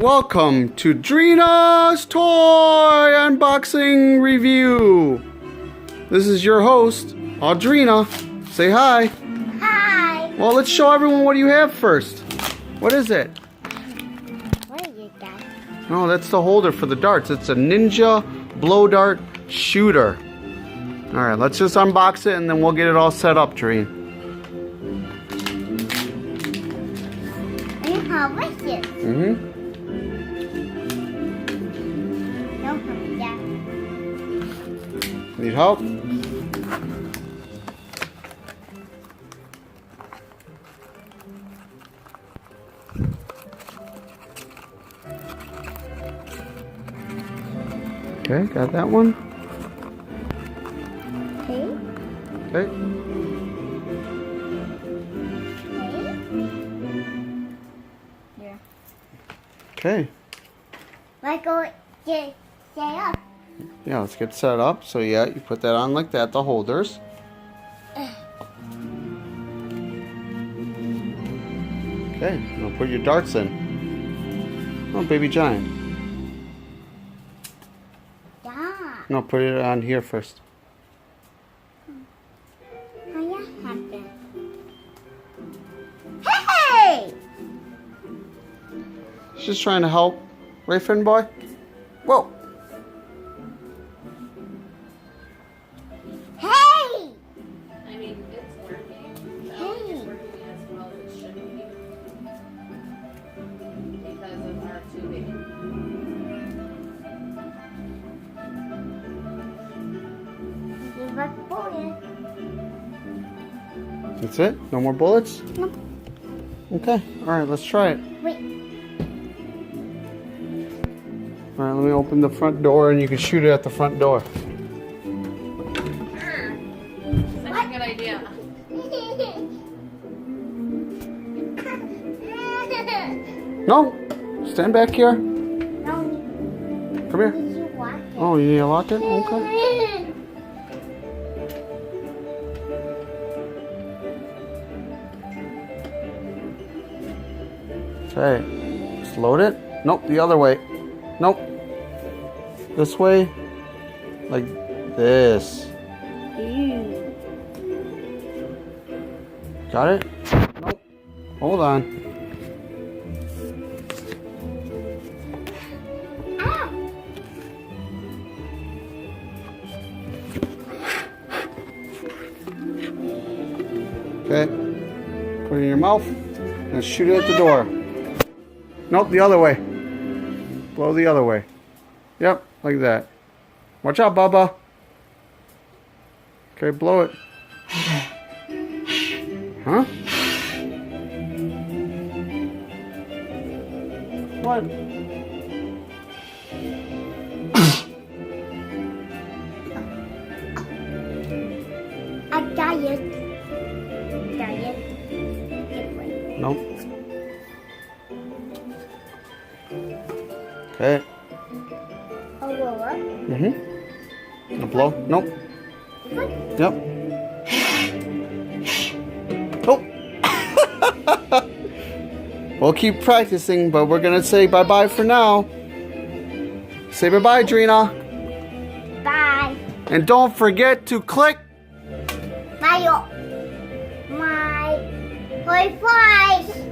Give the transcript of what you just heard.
Welcome to Drina's Toy Unboxing Review. This is your host, Drina. Say hi. Hi. Well, let's show everyone what you have first. What is it? What is it, Dad? Oh, that's the holder for the darts. It's a Ninja blow dart shooter. All right, let's just unbox it and then we'll get it all set up, Drina. And how is it? Mm-hmm. No, Dad. Need help? Okay, got that one. Okay. Okay. Yeah. Okay. Let's go get set up. Yeah, let's get set up. So yeah, you put that on like that, the holders. Okay, now put your darts in. Oh, baby giant. Yeah. No, put it on here first. How that happen? Hey! She's just trying to help. Right, Finn boy? Whoa. Hey! I mean, it's working. So Hey. it's working as well as it should be. Because of our tubing. Give us bullet. That's it? No more bullets? Nope. Okay, alright, let's try it. Wait. Alright, let me open the front door and you can shoot it at the front door. Sure. Such a good idea. No! Stand back here. No, Come here. you want it. Oh, you need a lock it? Okay. Okay. Just load it. Nope, the other way. Nope. This way. Like this. Got it? Nope. Hold on. Ow! Okay. Put it in your mouth and shoot it at the door. Nope, the other way. Blow the other way. Yep, like that. Watch out, Bubba. Okay, blow it. Huh? What? I got it. Got it. Different. Nope. Okay. Oh, what? Mm-hmm. A blow? Nope. Yep. Oh. We'll keep practicing, but we're gonna say bye-bye for now. Say bye-bye, Drina. Bye. And don't forget to click. My high five.